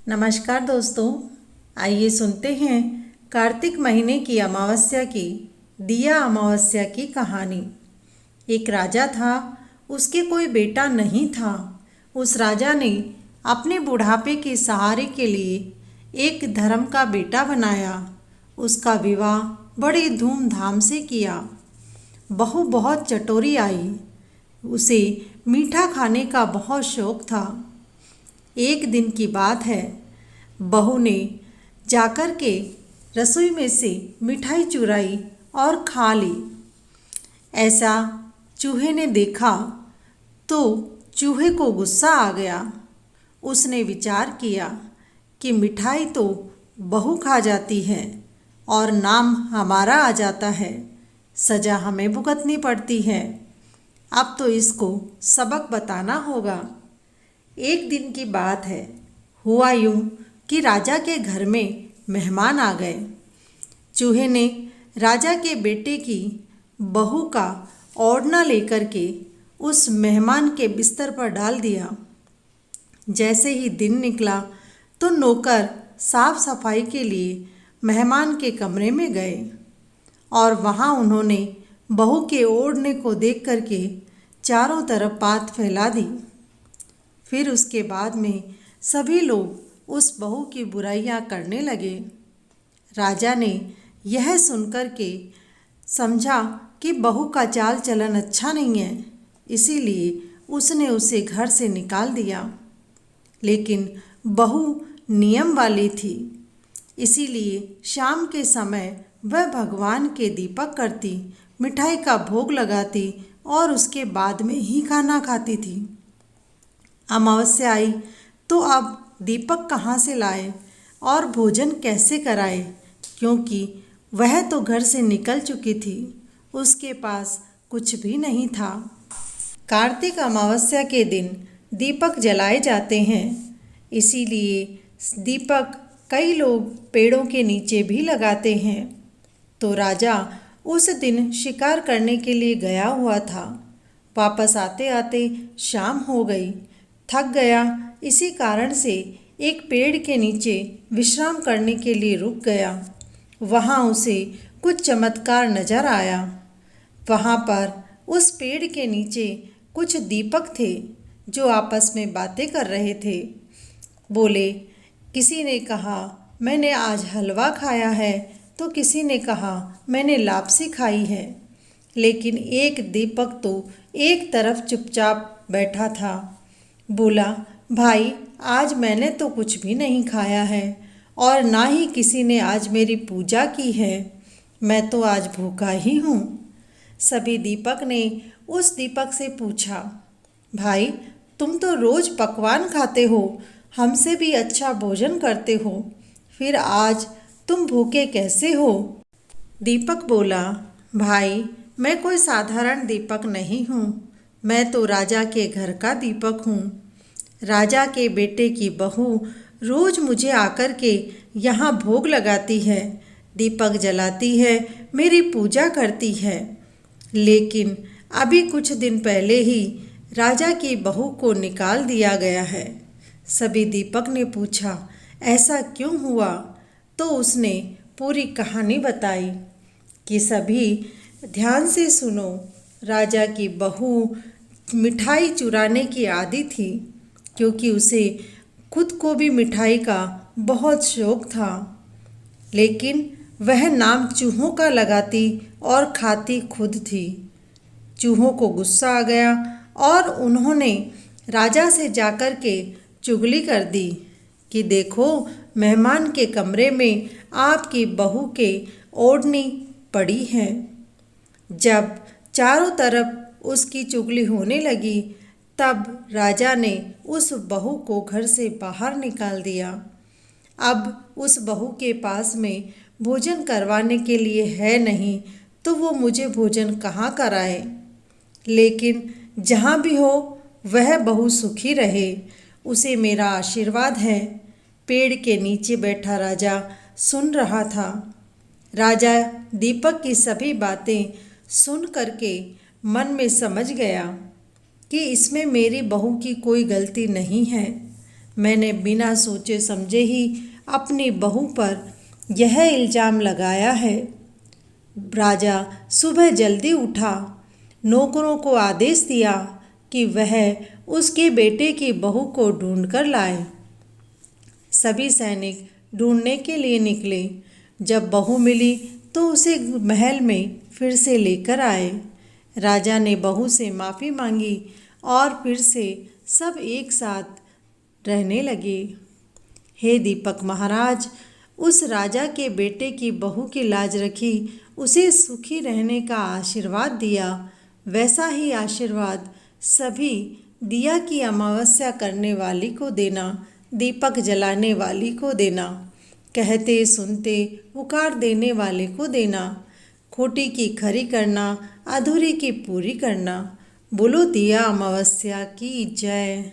नमस्कार दोस्तों, आइए सुनते हैं कार्तिक महीने की अमावस्या की दिया अमावस्या की कहानी। एक राजा था, उसके कोई बेटा नहीं था। उस राजा ने अपने बुढ़ापे के सहारे के लिए एक धर्म का बेटा बनाया। उसका विवाह बड़े धूमधाम से किया। बहू बहुत चटोरी आई। उसे मीठा खाने का बहुत शौक था। एक दिन की बात है, बहू ने जाकर के रसोई में से मिठाई चुराई और खा ली। ऐसा चूहे ने देखा तो चूहे को गुस्सा आ गया। उसने विचार किया कि मिठाई तो बहू खा जाती है और नाम हमारा आ जाता है, सजा हमें भुगतनी पड़ती है। अब तो इसको सबक बताना होगा। एक दिन की बात है, हुआ यूं कि राजा के घर में मेहमान आ गए। चूहे ने राजा के बेटे की बहू का ओढ़ना लेकर के उस मेहमान के बिस्तर पर डाल दिया। जैसे ही दिन निकला तो नौकर साफ सफाई के लिए मेहमान के कमरे में गए और वहाँ उन्होंने बहू के ओढ़ने को देख करके चारों तरफ बात फैला दी। फिर उसके बाद में सभी लोग उस बहू की बुराइयां करने लगे। राजा ने यह सुनकर के समझा कि बहू का चाल चलन अच्छा नहीं है, इसीलिए उसने उसे घर से निकाल दिया। लेकिन बहू नियम वाली थी, इसीलिए शाम के समय वह भगवान के दीपक करती, मिठाई का भोग लगाती और उसके बाद में ही खाना खाती थी। अमावस्या आई तो अब दीपक कहाँ से लाए और भोजन कैसे कराए, क्योंकि वह तो घर से निकल चुकी थी, उसके पास कुछ भी नहीं था। कार्तिक अमावस्या के दिन दीपक जलाए जाते हैं, इसीलिए दीपक कई लोग पेड़ों के नीचे भी लगाते हैं। तो राजा उस दिन शिकार करने के लिए गया हुआ था। वापस आते आते शाम हो गई। थक गया, इसी कारण से एक पेड़ के नीचे विश्राम करने के लिए रुक गया। वहाँ उसे कुछ चमत्कार नजर आया। वहाँ पर उस पेड़ के नीचे कुछ दीपक थे जो आपस में बातें कर रहे थे। बोले, किसी ने कहा मैंने आज हलवा खाया है, तो किसी ने कहा मैंने लापसी खाई है। लेकिन एक दीपक तो एक तरफ चुपचाप बैठा था। बोला, भाई आज मैंने तो कुछ भी नहीं खाया है और ना ही किसी ने आज मेरी पूजा की है, मैं तो आज भूखा ही हूँ। सभी दीपक ने उस दीपक से पूछा, भाई तुम तो रोज पकवान खाते हो, हमसे भी अच्छा भोजन करते हो, फिर आज तुम भूखे कैसे हो? दीपक बोला, भाई मैं कोई साधारण दीपक नहीं हूँ, मैं तो राजा के घर का दीपक हूँ। राजा के बेटे की बहू रोज मुझे आकर के यहाँ भोग लगाती है, दीपक जलाती है, मेरी पूजा करती है। लेकिन अभी कुछ दिन पहले ही राजा की बहू को निकाल दिया गया है। सभी दीपक ने पूछा, ऐसा क्यों हुआ? तो उसने पूरी कहानी बताई कि सभी ध्यान से सुनो। राजा की बहू मिठाई चुराने की आदी थी, क्योंकि उसे खुद को भी मिठाई का बहुत शौक था। लेकिन वह नाम चूहों का लगाती और खाती खुद थी। चूहों को गुस्सा आ गया और उन्होंने राजा से जाकर के चुगली कर दी कि देखो, मेहमान के कमरे में आपकी बहू के ओढ़नी पड़ी है। जब चारों तरफ उसकी चुगली होने लगी, तब राजा ने उस बहू को घर से बाहर निकाल दिया। अब उस बहू के पास में भोजन करवाने के लिए है नहीं, तो वो मुझे भोजन कहाँ कराए। लेकिन जहाँ भी हो वह बहू सुखी रहे, उसे मेरा आशीर्वाद है। पेड़ के नीचे बैठा राजा सुन रहा था। राजा दीपक की सभी बातें सुन करके मन में समझ गया कि इसमें मेरी बहू की कोई गलती नहीं है। मैंने बिना सोचे समझे ही अपनी बहू पर यह इल्ज़ाम लगाया है। राजा सुबह जल्दी उठा, नौकरों को आदेश दिया कि वह उसके बेटे की बहू को ढूंढ कर लाए। सभी सैनिक ढूंढने के लिए निकले। जब बहू मिली तो उसे महल में फिर से लेकर आए। राजा ने बहू से माफ़ी मांगी और फिर से सब एक साथ रहने लगे। हे दीपक महाराज, उस राजा के बेटे की बहू की लाज रखी, उसे सुखी रहने का आशीर्वाद दिया। वैसा ही आशीर्वाद सभी दिया की अमावस्या करने वाली को देना, दीपक जलाने वाली को देना, कहते सुनते पुकार देने वाले को देना, खोटी की खरी करना, अधूरी की पूरी करना। बोलो दिया अमावस्या की जय।